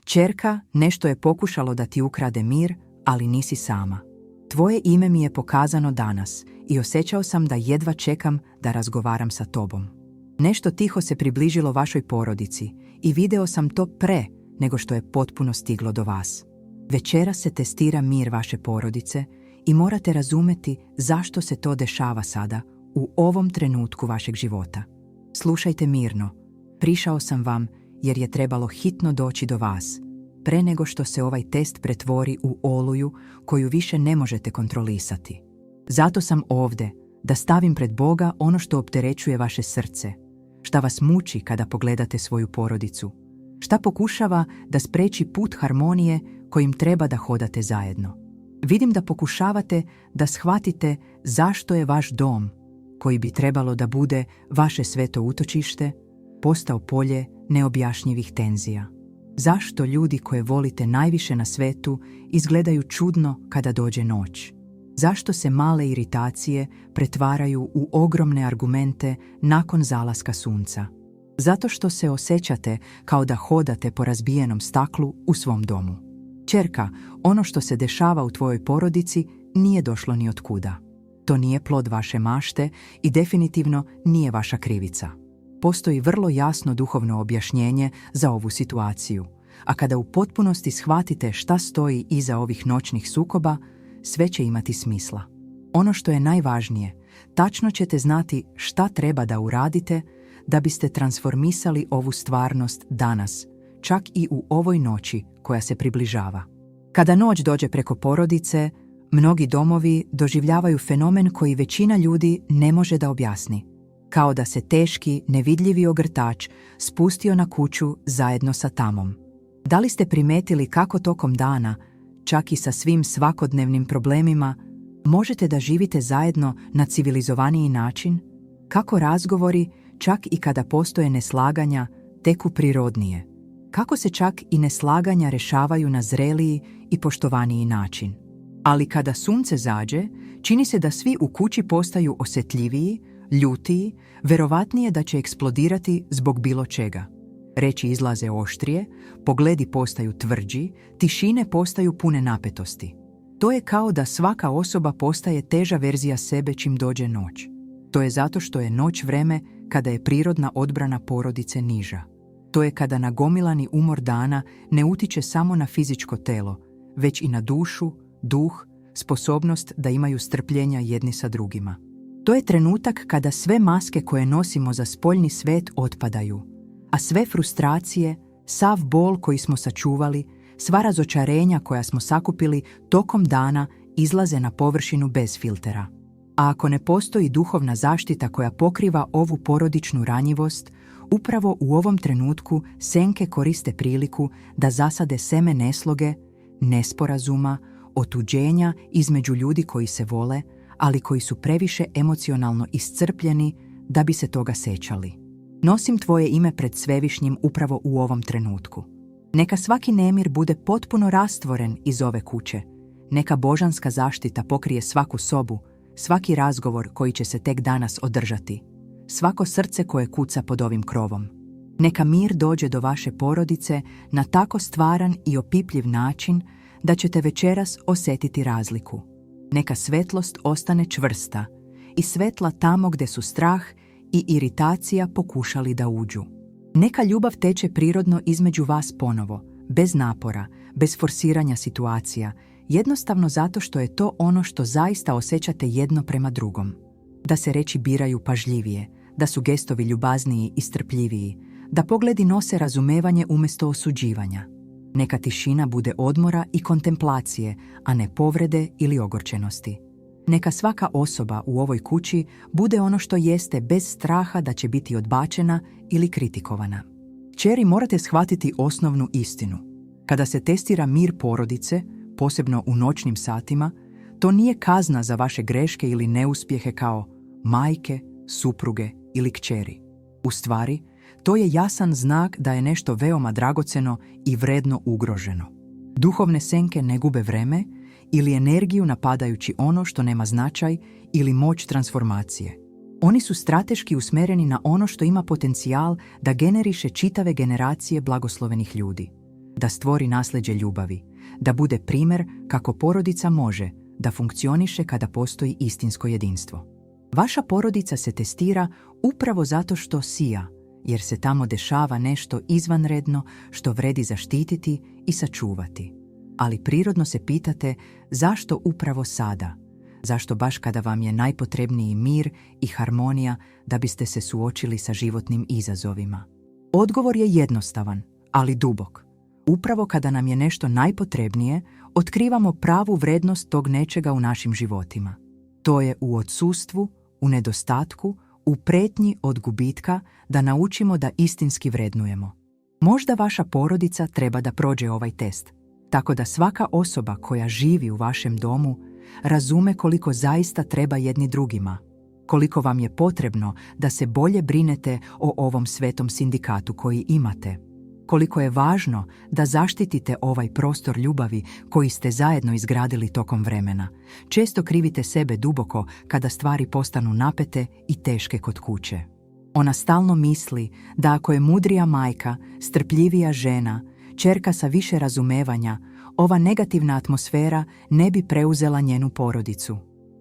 Ćerka, nešto je pokušalo da ti ukrade mir, ali nisi sama. Tvoje ime mi je pokazano danas i osjećao sam da jedva čekam da razgovaram sa tobom. Nešto tiho se približilo vašoj porodici i video sam to pre nego što je potpuno stiglo do vas. Večeras se testira mir vaše porodice i morate razumeti zašto se to dešava sada, u ovom trenutku vašeg života. Slušajte mirno. Prišao sam vam jer je trebalo hitno doći do vas, pre nego što se ovaj test pretvori u oluju koju više ne možete kontrolisati. Zato sam ovde, da stavim pred Boga ono što opterećuje vaše srce, šta vas muči kada pogledate svoju porodicu, šta pokušava da spreči put harmonije kojim treba da hodate zajedno. Vidim da pokušavate da shvatite zašto je vaš dom, koji bi trebalo da bude vaše sveto utočište, postao polje neobjašnjivih tenzija. Zašto ljudi koje volite najviše na svetu izgledaju čudno kada dođe noć? Zašto se male iritacije pretvaraju u ogromne argumente nakon zalaska sunca? Zato što se osjećate kao da hodate po razbijenom staklu u svom domu. Ćerka, ono što se dešava u tvojoj porodici nije došlo ni od kuda. To nije plod vaše mašte i definitivno nije vaša krivica. Postoji vrlo jasno duhovno objašnjenje za ovu situaciju, a kada u potpunosti shvatite šta stoji iza ovih noćnih sukoba, sve će imati smisla. Ono što je najvažnije, tačno ćete znati šta treba da uradite da biste transformisali ovu stvarnost danas, čak i u ovoj noći koja se približava. Kada noć dođe preko porodice, mnogi domovi doživljavaju fenomen koji većina ljudi ne može da objasni. Kao da se teški, nevidljivi ogrtač spustio na kuću zajedno sa tamom. Da li ste primetili kako tokom dana, čak i sa svim svakodnevnim problemima, možete da živite zajedno na civilizovaniji način? Kako razgovori, čak i kada postoje neslaganja, teku prirodnije? Kako se čak i neslaganja rešavaju na zreliji i poštovaniji način? Ali kada sunce zađe, čini se da svi u kući postaju osjetljiviji, ljutiji, verovatnije da će eksplodirati zbog bilo čega. Reči izlaze oštrije, pogledi postaju tvrđi, tišine postaju pune napetosti. To je kao da svaka osoba postaje teža verzija sebe čim dođe noć. To je zato što je noć vreme kada je prirodna odbrana porodice niža. To je kada nagomilani umor dana ne utiče samo na fizičko telo, već i na dušu, duh, sposobnost da imaju strpljenja jedni sa drugima. To je trenutak kada sve maske koje nosimo za spoljni svet otpadaju, a sve frustracije, sav bol koji smo sačuvali, sva razočarenja koja smo sakupili tokom dana izlaze na površinu bez filtera. A ako ne postoji duhovna zaštita koja pokriva ovu porodičnu ranjivost, upravo u ovom trenutku senke koriste priliku da zasade seme nesloge, nesporazuma, otuđenja između ljudi koji se vole, ali koji su previše emocionalno iscrpljeni da bi se toga sećali. Nosim tvoje ime pred Svevišnjim upravo u ovom trenutku. Neka svaki nemir bude potpuno rastvoren iz ove kuće. Neka božanska zaštita pokrije svaku sobu, svaki razgovor koji će se tek danas održati, svako srce koje kuca pod ovim krovom. Neka mir dođe do vaše porodice na tako stvaran i opipljiv način da ćete večeras osjetiti razliku. Neka svetlost ostane čvrsta i svetla tamo gde su strah i iritacija pokušali da uđu. Neka ljubav teče prirodno između vas ponovo, bez napora, bez forsiranja situacija, jednostavno zato što je to ono što zaista osjećate jedno prema drugom. Da se reči biraju pažljivije, da su gestovi ljubazniji i strpljiviji, da pogledi nose razumevanje umjesto osuđivanja. Neka tišina bude odmora i kontemplacije, a ne povrede ili ogorčenosti. Neka svaka osoba u ovoj kući bude ono što jeste bez straha da će biti odbačena ili kritikovana. Kćeri, morate shvatiti osnovnu istinu. Kada se testira mir porodice, posebno u noćnim satima, to nije kazna za vaše greške ili neuspjehe kao majke, supruge ili kćeri. U stvari, to je jasan znak da je nešto veoma dragoceno i vredno ugroženo. Duhovne senke ne gube vreme ili energiju napadajući ono što nema značaj ili moć transformacije. Oni su strateški usmereni na ono što ima potencijal da generiše čitave generacije blagoslovenih ljudi. da stvori nasljeđe ljubavi, da bude primjer kako porodica može da funkcioniše kada postoji istinsko jedinstvo. Vaša porodica se testira upravo zato što sija, jer se tamo dešava nešto izvanredno što vredi zaštititi i sačuvati. Ali prirodno se pitate zašto upravo sada? Zašto baš kada vam je najpotrebniji mir i harmonija da biste se suočili sa životnim izazovima? Odgovor je jednostavan, ali dubok. Upravo kada nam je nešto najpotrebnije, otkrivamo pravu vrednost tog nečega u našim životima. To je u odsustvu, u nedostatku, u pretnji od gubitka da naučimo da istinski vrednujemo. Možda vaša porodica treba da prođe ovaj test, tako da svaka osoba koja živi u vašem domu razume koliko zaista treba jedni drugima, koliko vam je potrebno da se bolje brinete o ovom svetom sindikatu koji imate, koliko je važno da zaštitite ovaj prostor ljubavi koji ste zajedno izgradili tokom vremena. Često krivite sebe duboko kada stvari postanu napete i teške kod kuće. Ona stalno misli da ako je mudrija majka, strpljivija žena, ćerka sa više razumevanja, ova negativna atmosfera ne bi preuzela njenu porodicu.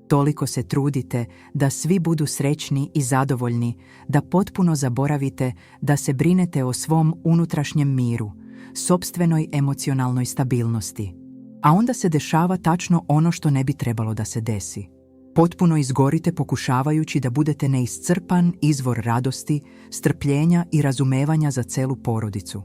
Toliko se trudite da svi budu srećni i zadovoljni, da potpuno zaboravite da se brinete o svom unutrašnjem miru, sopstvenoj emocionalnoj stabilnosti. A onda se dešava tačno ono što ne bi trebalo da se desi. Potpuno izgorite pokušavajući da budete neiscrpan izvor radosti, strpljenja i razumevanja za celu porodicu.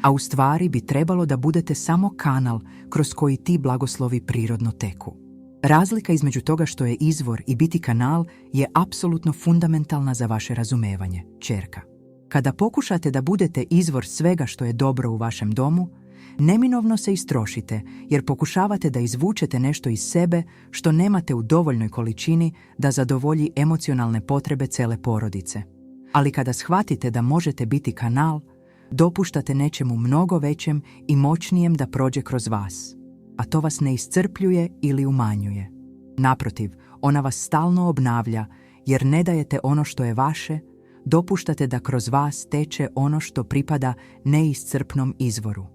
A u stvari bi trebalo da budete samo kanal kroz koji ti blagoslovi prirodno teku. Razlika između toga što je izvor i biti kanal je apsolutno fundamentalna za vaše razumevanje, ćerka. Kada pokušate da budete izvor svega što je dobro u vašem domu, neminovno se istrošite jer pokušavate da izvučete nešto iz sebe što nemate u dovoljnoj količini da zadovolji emocionalne potrebe cele porodice. Ali kada shvatite da možete biti kanal, dopuštate nečemu mnogo većem i moćnijem da prođe kroz vas. A to vas ne iscrpljuje ili umanjuje. Naprotiv, ona vas stalno obnavlja, jer ne dajete ono što je vaše, dopuštate da kroz vas teče ono što pripada neiscrpnom izvoru.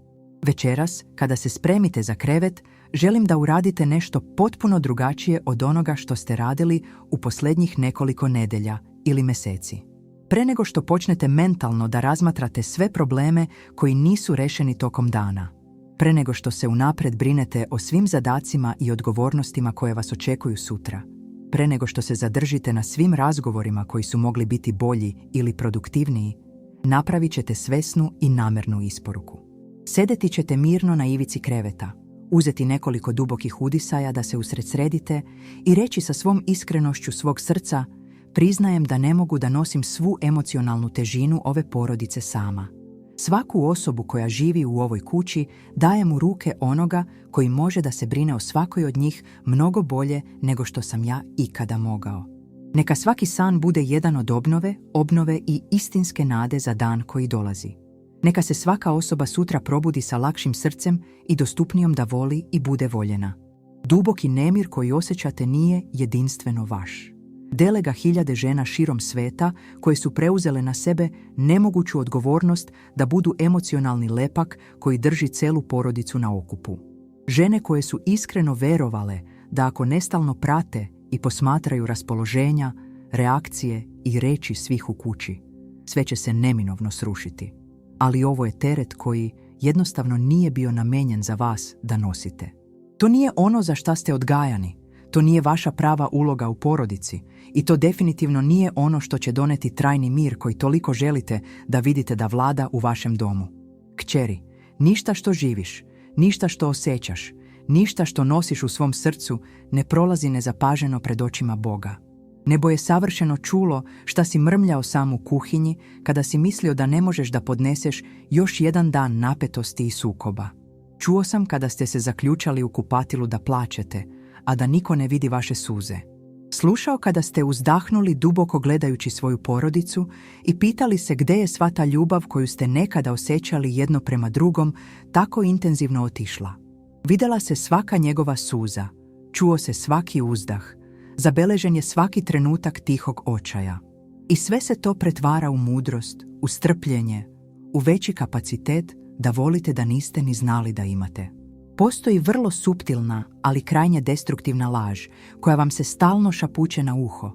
Večeras, kada se spremite za krevet, želim da uradite nešto potpuno drugačije od onoga što ste radili u posljednjih nekoliko nedelja ili meseci. Pre nego što počnete mentalno da razmatrate sve probleme koji nisu rešeni tokom dana, pre nego što se unapred brinete o svim zadacima i odgovornostima koje vas očekuju sutra, pre nego što se zadržite na svim razgovorima koji su mogli biti bolji ili produktivniji, napravit ćete svesnu i namernu isporuku. Sedeti ćete mirno na ivici kreveta, uzeti nekoliko dubokih udisaja da se usredsredite i reći sa svom iskrenošću svog srca: priznajem da ne mogu da nosim svu emocionalnu težinu ove porodice sama. Svaku osobu koja živi u ovoj kući dajem u ruke onoga koji može da se brine o svakoj od njih mnogo bolje nego što sam ja ikada mogao. Neka svaki san bude jedan od obnove i istinske nade za dan koji dolazi. Neka se svaka osoba sutra probudi sa lakšim srcem i dostupnijom da voli i bude voljena. Duboki nemir koji osjećate nije jedinstveno vaš. Dele ga hiljade žena širom sveta koje su preuzele na sebe nemoguću odgovornost da budu emocionalni lepak koji drži celu porodicu na okupu. Žene koje su iskreno verovale da ako nestalno prate i posmatraju raspoloženja, reakcije i reči svih u kući, sve će se neminovno srušiti. Ali ovo je teret koji jednostavno nije bio namenjen za vas da nosite. To nije ono za šta ste odgajani. To nije vaša prava uloga u porodici i to definitivno nije ono što će doneti trajni mir koji toliko želite da vidite da vlada u vašem domu. Kćeri, ništa što živiš, ništa što osjećaš, ništa što nosiš u svom srcu ne prolazi nezapaženo pred očima Boga. Nebo je savršeno čulo šta si mrmljao sam u kuhinji kada si mislio da ne možeš da podneseš još jedan dan napetosti i sukoba. Čuo sam kada ste se zaključali u kupatilu da plačete, a da niko ne vidi vaše suze. Slušao kada ste uzdahnuli duboko gledajući svoju porodicu i pitali se gde je sva ta ljubav koju ste nekada osjećali jedno prema drugom tako intenzivno otišla. Videla se svaka njegova suza, čuo se svaki uzdah, zabeležen je svaki trenutak tihog očaja. I sve se to pretvara u mudrost, u strpljenje, u veći kapacitet da volite da niste ni znali da imate. Postoji vrlo suptilna, ali krajnje destruktivna laž, koja vam se stalno šapuće na uho.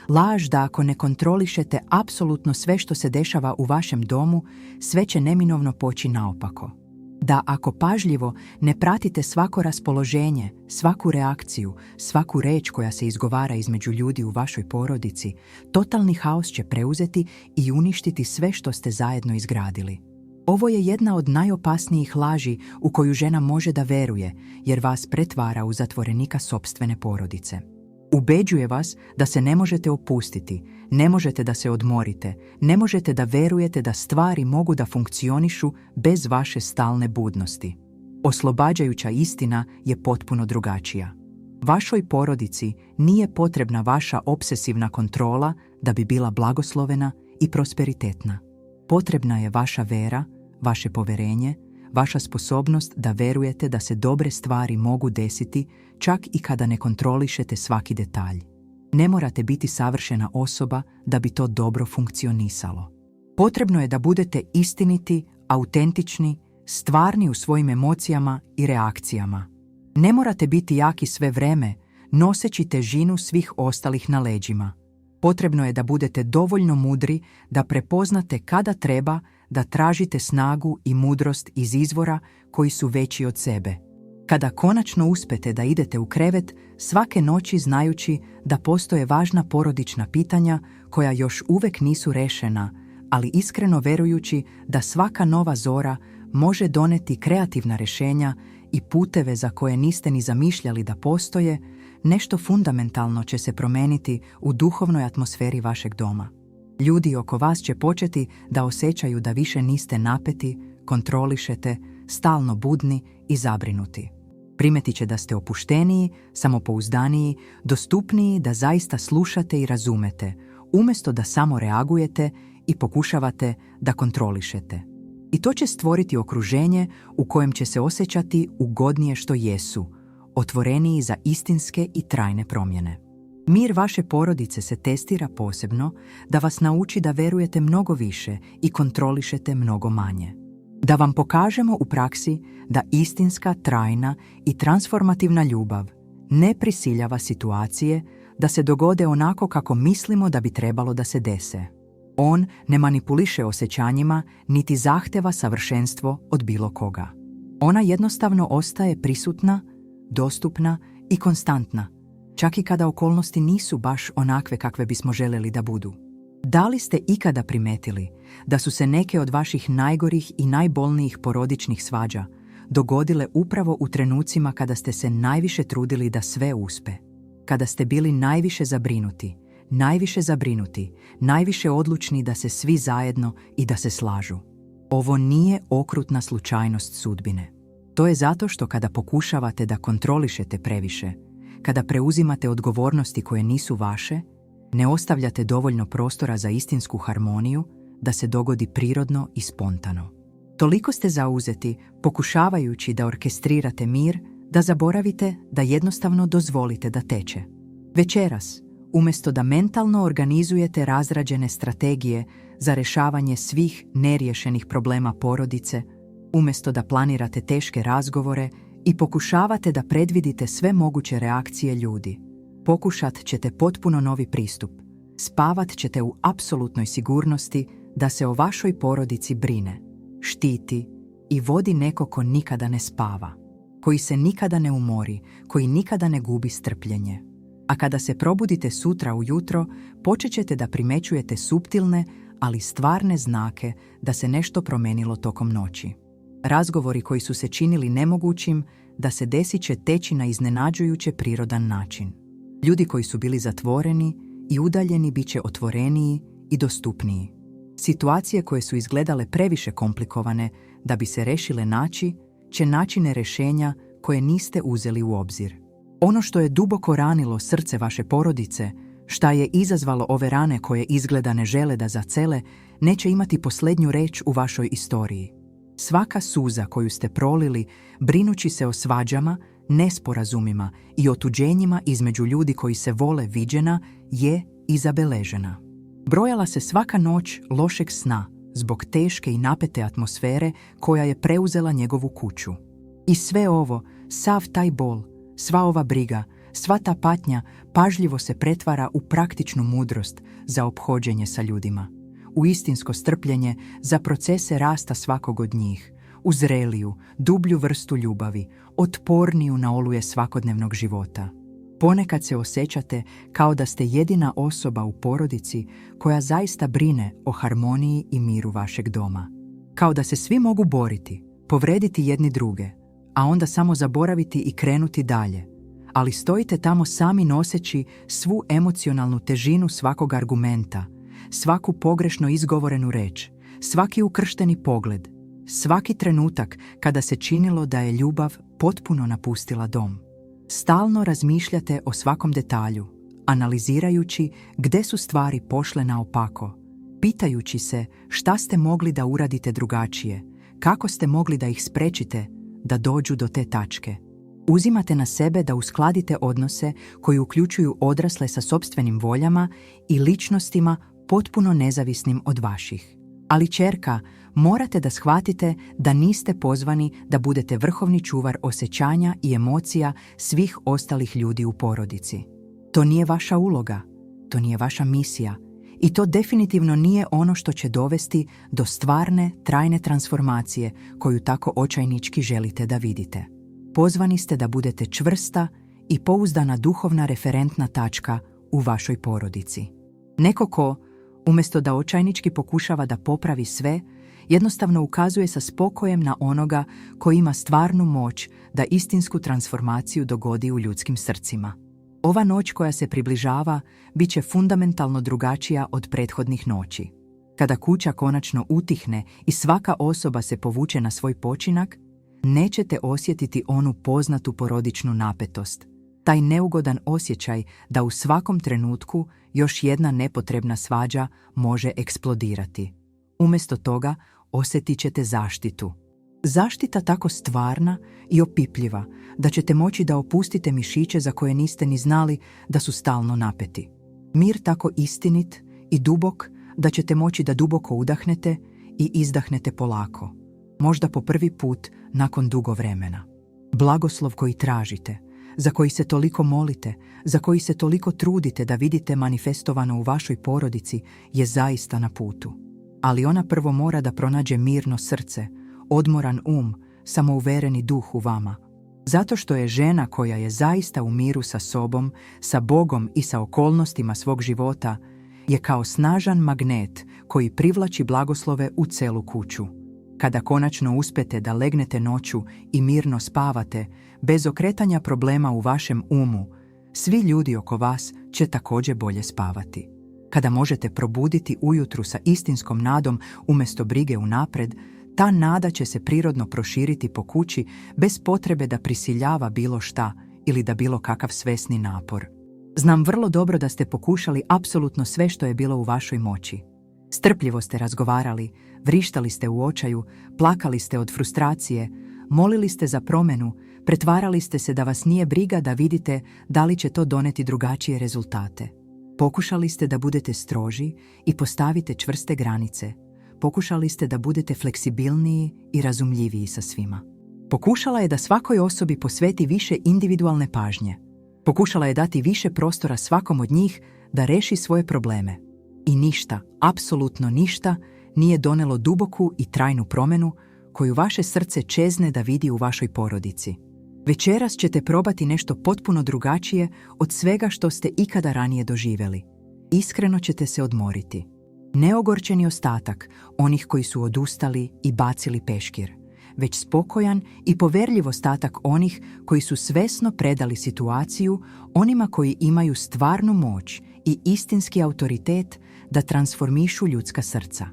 Laž da ako ne kontrolišete apsolutno sve što se dešava u vašem domu, sve će neminovno poći naopako. Da ako pažljivo ne pratite svako raspoloženje, svaku reakciju, svaku reč koja se izgovara između ljudi u vašoj porodici, totalni haos će preuzeti i uništiti sve što ste zajedno izgradili. Ovo je jedna od najopasnijih laži u koju žena može da veruje, jer vas pretvara u zatvorenika sopstvene porodice. Ubeđuje vas da se ne možete opustiti, ne možete da se odmorite, ne možete da verujete da stvari mogu da funkcionišu bez vaše stalne budnosti. Oslobađajuća istina je potpuno drugačija. Vašoj porodici nije potrebna vaša obsesivna kontrola da bi bila blagoslovena i prosperitetna. Potrebna je vaša vera, vaše poverenje, vaša sposobnost da verujete da se dobre stvari mogu desiti čak i kada ne kontrolišete svaki detalj. Ne morate biti savršena osoba da bi to dobro funkcionisalo. Potrebno je da budete istiniti, autentični, stvarni u svojim emocijama i reakcijama. Ne morate biti jaki sve vreme, noseći težinu svih ostalih na leđima. Potrebno je da budete dovoljno mudri da prepoznate kada treba da tražite snagu i mudrost iz izvora koji su veći od sebe. Kada konačno uspete da idete u krevet svake noći znajući da postoje važna porodična pitanja koja još uvek nisu rešena, ali iskreno verujući da svaka nova zora može doneti kreativna rešenja i puteve za koje niste ni zamišljali da postoje, nešto fundamentalno će se promeniti u duhovnoj atmosferi vašeg doma. Ljudi oko vas će početi da osjećaju da više niste napeti, kontrolišete, stalno budni i zabrinuti. Primetit će da ste opušteniji, samopouzdaniji, dostupniji da zaista slušate i razumete, umjesto da samo reagujete i pokušavate da kontrolišete. I to će stvoriti okruženje u kojem će se osjećati ugodnije što jesu, otvoreniji za istinske i trajne promjene. Mir vaše porodice se testira posebno da vas nauči da verujete mnogo više i kontrolišete mnogo manje. Da vam pokažemo u praksi da istinska, trajna i transformativna ljubav ne prisiljava situacije da se dogode onako kako mislimo da bi trebalo da se dese. On ne manipuliše osjećanjima niti zahteva savršenstvo od bilo koga. Ona jednostavno ostaje prisutna, dostupna i konstantna, čak i kada okolnosti nisu baš onakve kakve bismo željeli da budu. Da li ste ikada primetili da su se neke od vaših najgorih i najbolnijih porodičnih svađa dogodile upravo u trenucima kada ste se najviše trudili da sve uspe? Kada ste bili najviše zabrinuti, najviše odlučni da se svi zajedno i da se slažu. Ovo nije okrutna slučajnost sudbine. To je zato što kada pokušavate da kontrolišete previše, kada preuzimate odgovornosti koje nisu vaše, ne ostavljate dovoljno prostora za istinsku harmoniju da se dogodi prirodno i spontano. Toliko ste zauzeti, pokušavajući da orkestrirate mir, da zaboravite da jednostavno dozvolite da teče. Večeras, umjesto da mentalno organizujete razrađene strategije za rešavanje svih neriješenih problema porodice, umjesto da planirate teške razgovore i pokušavate da predvidite sve moguće reakcije ljudi, pokušat ćete potpuno novi pristup. Spavat ćete u apsolutnoj sigurnosti da se o vašoj porodici brine, štiti i vodi neko ko nikada ne spava, koji se nikada ne umori, koji nikada ne gubi strpljenje. A kada se probudite sutra ujutro, počet ćete da primećujete suptilne, ali stvarne znake da se nešto promenilo tokom noći. Razgovori koji su se činili nemogućim da se desit će teći na iznenađujuće prirodan način. Ljudi koji su bili zatvoreni i udaljeni bit će otvoreniji i dostupniji. Situacije koje su izgledale previše komplikovane da bi se rešile će načine rešenja koje niste uzeli u obzir. Ono što je duboko ranilo srce vaše porodice, šta je izazvalo ove rane koje izgleda ne žele da zacele, neće imati posljednju reč u vašoj istoriji. Svaka suza koju ste prolili, brinući se o svađama, nesporazumima i otuđenjima između ljudi koji se vole viđena, je i zabeležena. Brojala se svaka noć lošeg sna, zbog teške i napete atmosfere koja je preuzela njegovu kuću. I sve ovo, sav taj bol, sva ova briga, sva ta patnja pažljivo se pretvara u praktičnu mudrost za ophođenje sa ljudima, u istinsko strpljenje za procese rasta svakog od njih, u zreliju, dublju vrstu ljubavi, otporniju na oluje svakodnevnog života. Ponekad se osjećate kao da ste jedina osoba u porodici koja zaista brine o harmoniji i miru vašeg doma. Kao da se svi mogu boriti, povrediti jedni druge, a onda samo zaboraviti i krenuti dalje. Ali stojite tamo sami noseći svu emocionalnu težinu svakog argumenta, svaku pogrešno izgovorenu reč, svaki ukršteni pogled, svaki trenutak kada se činilo da je ljubav potpuno napustila dom. Stalno razmišljate o svakom detalju, analizirajući gdje su stvari pošle naopako, pitajući se šta ste mogli da uradite drugačije, kako ste mogli da ih sprečite da dođu do te tačke. Uzimate na sebe da uskladite odnose koji uključuju odrasle sa sopstvenim voljama i ličnostima potpuno nezavisnim od vaših. Ali ćerka, morate da shvatite da niste pozvani da budete vrhovni čuvar osjećanja i emocija svih ostalih ljudi u porodici. To nije vaša uloga, to nije vaša misija i to definitivno nije ono što će dovesti do stvarne, trajne transformacije koju tako očajnički želite da vidite. Pozvani ste da budete čvrsta i pouzdana duhovna referentna tačka u vašoj porodici. Neko ko, umjesto da očajnički pokušava da popravi sve, jednostavno ukazuje sa spokojem na onoga koji ima stvarnu moć da istinsku transformaciju dogodi u ljudskim srcima. Ova noć koja se približava bit će fundamentalno drugačija od prethodnih noći. Kada kuća konačno utihne i svaka osoba se povuče na svoj počinak, nećete osjetiti onu poznatu porodičnu napetost, taj neugodan osjećaj da u svakom trenutku još jedna nepotrebna svađa može eksplodirati. Umjesto toga osjetit ćete zaštitu. Zaštita tako stvarna i opipljiva da ćete moći da opustite mišiće za koje niste ni znali da su stalno napeti. Mir tako istinit i dubok da ćete moći da duboko udahnete i izdahnete polako, možda po prvi put nakon dugo vremena. Blagoslov koji tražite, za koji se toliko molite, za koji se toliko trudite da vidite manifestovano u vašoj porodici, je zaista na putu. Ali ona prvo mora da pronađe mirno srce, odmoran samouvereni duh u vama. Zato što je žena koja je zaista u miru sa sobom, sa Bogom i sa okolnostima svog života, je kao snažan magnet koji privlači blagoslove u celu kuću. Kada konačno uspete da legnete noću i mirno spavate, bez okretanja problema u vašem umu, svi ljudi oko vas će također bolje spavati. Kada možete probuditi ujutru sa istinskom nadom umjesto brige unapred, ta nada će se prirodno proširiti po kući bez potrebe da prisiljava bilo šta ili da bilo kakav svesni napor. Znam vrlo dobro da ste pokušali apsolutno sve što je bilo u vašoj moći. Strpljivo ste razgovarali, vrištali ste u očaju, plakali ste od frustracije, molili ste za promjenu, pretvarali ste se da vas nije briga da vidite da li će to doneti drugačije rezultate. Pokušali ste da budete stroži i postavite čvrste granice. Pokušali ste da budete fleksibilniji i razumljiviji sa svima. Pokušala je da svakoj osobi posveti više individualne pažnje. Pokušala je dati više prostora svakom od njih da reši svoje probleme. I ništa, apsolutno ništa, nije donelo duboku i trajnu promjenu koju vaše srce čezne da vidi u vašoj porodici. Večeras ćete probati nešto potpuno drugačije od svega što ste ikada ranije doživjeli. Iskreno ćete se odmoriti. Neogorčeni ostatak onih koji su odustali i bacili peškir, već spokojan i poverljiv ostatak onih koji su svesno predali situaciju onima koji imaju stvarnu moć i istinski autoritet da transformišu ljudska srca.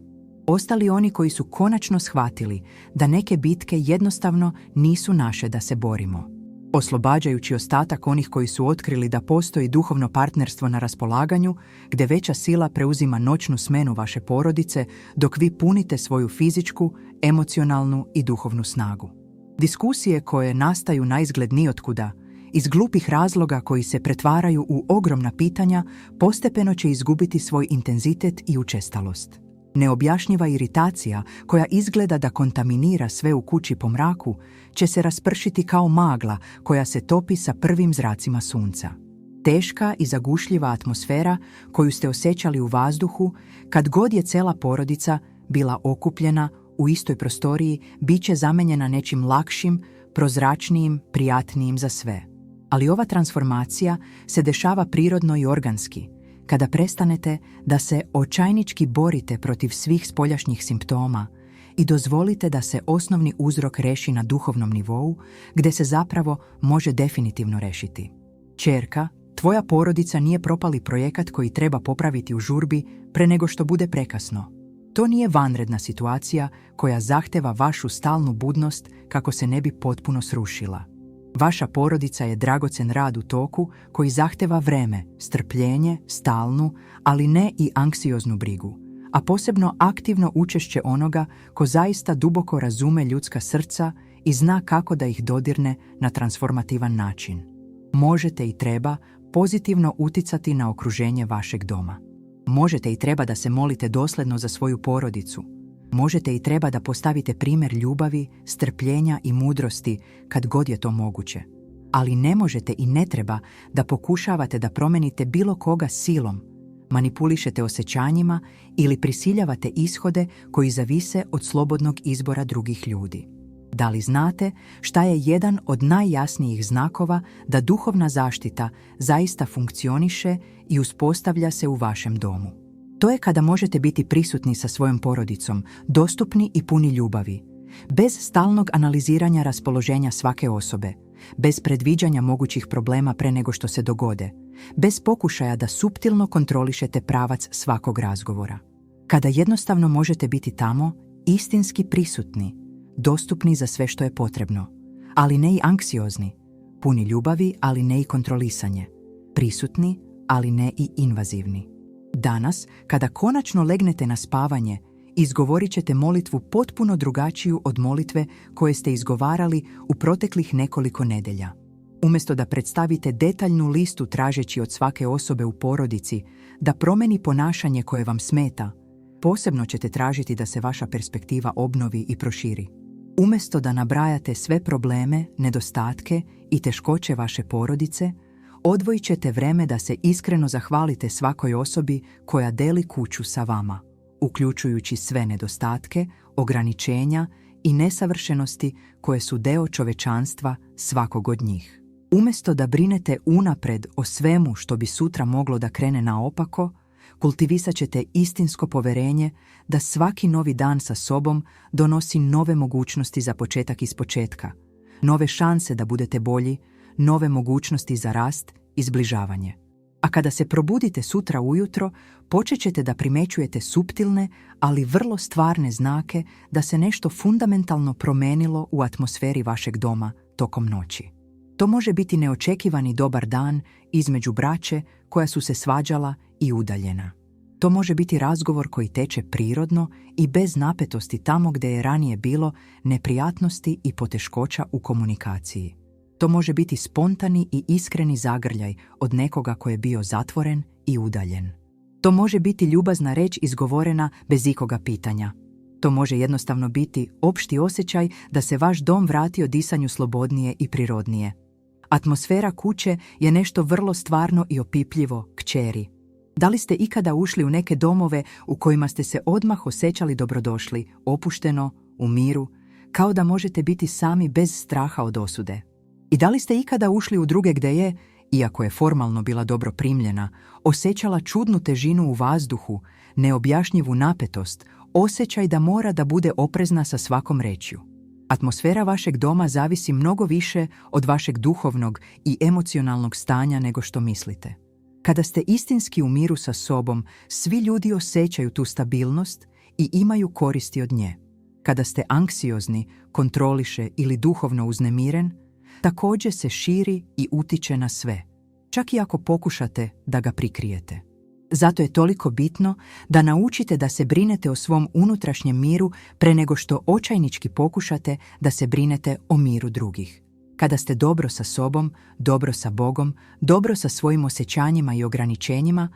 Ostali oni koji su konačno shvatili da neke bitke jednostavno nisu naše da se borimo. Oslobađajući ostatak onih koji su otkrili da postoji duhovno partnerstvo na raspolaganju, gdje veća sila preuzima noćnu smenu vaše porodice, dok vi punite svoju fizičku, emocionalnu i duhovnu snagu. Diskusije koje nastaju naizgled nijotkuda, iz glupih razloga koji se pretvaraju u ogromna pitanja, postepeno će izgubiti svoj intenzitet i učestalost. Neobjašnjiva iritacija, koja izgleda da kontaminira sve u kući po mraku, će se raspršiti kao magla koja se topi sa prvim zracima sunca. Teška i zagušljiva atmosfera koju ste osjećali u vazduhu, kad god je cela porodica bila okupljena u istoj prostoriji, bit će zamenjena nečim lakšim, prozračnijim, prijatnijim za sve. Ali ova transformacija se dešava prirodno i organski, kada prestanete da se očajnički borite protiv svih spoljašnjih simptoma i dozvolite da se osnovni uzrok reši na duhovnom nivou, gdje se zapravo može definitivno rešiti. Ćerka, tvoja porodica nije propali projekat koji treba popraviti u žurbi pre nego što bude prekasno. To nije vanredna situacija koja zahteva vašu stalnu budnost kako se ne bi potpuno srušila. Vaša porodica je dragocen rad u toku koji zahteva vreme, strpljenje, stalnu, ali ne i anksioznu brigu, a posebno aktivno učešće onoga ko zaista duboko razume ljudska srca i zna kako da ih dodirne na transformativan način. Možete i treba pozitivno uticati na okruženje vašeg doma. Možete i treba da se molite dosledno za svoju porodicu. Možete i treba da postavite primjer ljubavi, strpljenja i mudrosti kad god je to moguće. Ali ne možete i ne treba da pokušavate da promenite bilo koga silom, manipulišete osjećanjima ili prisiljavate ishode koji zavise od slobodnog izbora drugih ljudi. Da li znate šta je jedan od najjasnijih znakova da duhovna zaštita zaista funkcioniše i uspostavlja se u vašem domu? To je kada možete biti prisutni sa svojom porodicom, dostupni i puni ljubavi, bez stalnog analiziranja raspoloženja svake osobe, bez predviđanja mogućih problema pre nego što se dogode, bez pokušaja da suptilno kontrolišete pravac svakog razgovora. Kada jednostavno možete biti tamo, istinski prisutni, dostupni za sve što je potrebno, ali ne i anksiozni, puni ljubavi, ali ne i kontrolisanje, prisutni, ali ne i invazivni. Danas, kada konačno legnete na spavanje, izgovorit ćete molitvu potpuno drugačiju od molitve koje ste izgovarali u proteklih nekoliko nedelja. Umjesto da predstavite detaljnu listu tražeći od svake osobe u porodici da promeni ponašanje koje vam smeta, posebno ćete tražiti da se vaša perspektiva obnovi i proširi. Umjesto da nabrajate sve probleme, nedostatke i teškoće vaše porodice, odvojit ćete vreme da se iskreno zahvalite svakoj osobi koja deli kuću sa vama, uključujući sve nedostatke, ograničenja i nesavršenosti koje su deo čovečanstva svakog od njih. Umjesto da brinete unapred o svemu što bi sutra moglo da krene naopako, kultivisat ćete istinsko poverenje da svaki novi dan sa sobom donosi nove mogućnosti za početak ispočetka, nove šanse da budete bolji, nove mogućnosti za rast i zbližavanje. A kada se probudite sutra ujutro, počet ćete da primećujete suptilne, ali vrlo stvarne znake da se nešto fundamentalno promenilo u atmosferi vašeg doma tokom noći. To može biti neočekivani dobar dan između braće koja su se svađala i udaljena. To može biti razgovor koji teče prirodno i bez napetosti tamo gdje je ranije bilo neprijatnosti i poteškoća u komunikaciji. To može biti spontani i iskreni zagrljaj od nekoga ko je bio zatvoren i udaljen. To može biti ljubazna reč izgovorena bez ikoga pitanja. To može jednostavno biti opšti osjećaj da se vaš dom vratio disanju slobodnije i prirodnije. Atmosfera kuće je nešto vrlo stvarno i opipljivo, kćeri. Da li ste ikada ušli u neke domove u kojima ste se odmah osjećali dobrodošli, opušteno, u miru, kao da možete biti sami bez straha od osude? I da li ste ikada ušli u druge gdje je, iako je formalno bila dobro primljena, osjećala čudnu težinu u vazduhu, neobjašnjivu napetost, osjećaj da mora da bude oprezna sa svakom rečju? Atmosfera vašeg doma zavisi mnogo više od vašeg duhovnog i emocionalnog stanja nego što mislite. Kada ste istinski u miru sa sobom, svi ljudi osjećaju tu stabilnost i imaju koristi od nje. Kada ste anksiozni, kontroliše ili duhovno uznemiren, također se širi i utiče na sve, čak i ako pokušate da ga prikrijete. Zato je toliko bitno da naučite da se brinete o svom unutrašnjem miru pre nego što očajnički pokušate da se brinete o miru drugih. Kada ste dobro sa sobom, dobro sa Bogom, dobro sa svojim osjećanjima i ograničenjima,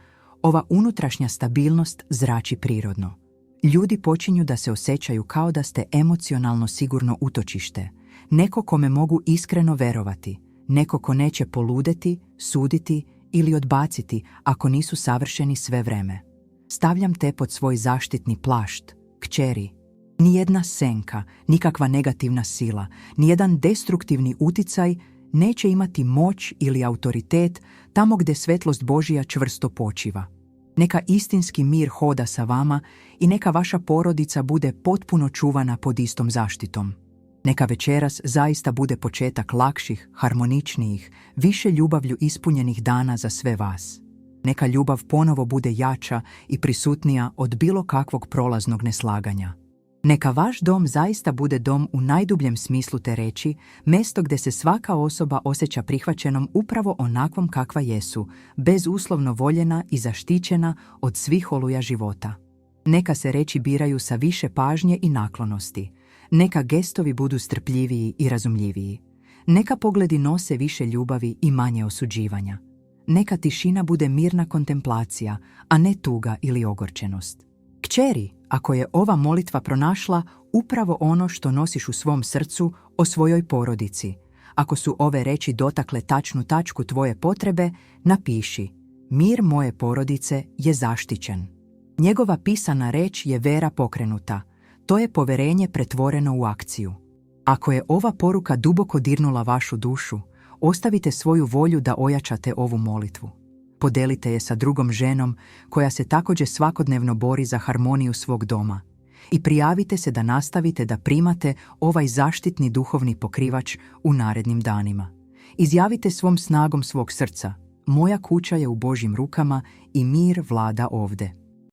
ova unutrašnja stabilnost zrači prirodno. Ljudi počinju da se osjećaju kao da ste emocionalno sigurno utočište, neko kome mogu iskreno verovati, neko ko neće poludeti, suditi ili odbaciti ako nisu savršeni sve vreme. Stavljam te pod svoj zaštitni plašt, kćeri. Nijedna senka, nikakva negativna sila, nijedan destruktivni uticaj neće imati moć ili autoritet tamo gdje svetlost Božja čvrsto počiva. Neka istinski mir hoda sa vama i neka vaša porodica bude potpuno čuvana pod istom zaštitom. Neka večeras zaista bude početak lakših, harmoničnijih, više ljubavlju ispunjenih dana za sve vas. Neka ljubav ponovo bude jača i prisutnija od bilo kakvog prolaznog neslaganja. Neka vaš dom zaista bude dom u najdubljem smislu te reči, mjesto gdje se svaka osoba osjeća prihvaćenom upravo onakvom kakva jesu, bezuslovno voljena i zaštićena od svih oluja života. Neka se reči biraju sa više pažnje i naklonosti. Neka gestovi budu strpljiviji i razumljiviji. Neka pogledi nose više ljubavi i manje osuđivanja. Neka tišina bude mirna kontemplacija, a ne tuga ili ogorčenost. Kćeri, ako je ova molitva pronašla upravo ono što nosiš u svom srcu o svojoj porodici, ako su ove reči dotakle tačnu tačku tvoje potrebe, napiši: mir moje porodice je zaštićen. Njegova pisana reč je vera pokrenuta. To je poverenje pretvoreno u akciju. Ako je ova poruka duboko dirnula vašu dušu, ostavite svoju volju da ojačate ovu molitvu. Podelite je sa drugom ženom koja se također svakodnevno bori za harmoniju svog doma i prijavite se da nastavite da primate ovaj zaštitni duhovni pokrivač u narednim danima. Izjavite svom snagom svog srca: moja kuća je u Božjim rukama i mir vlada ovde.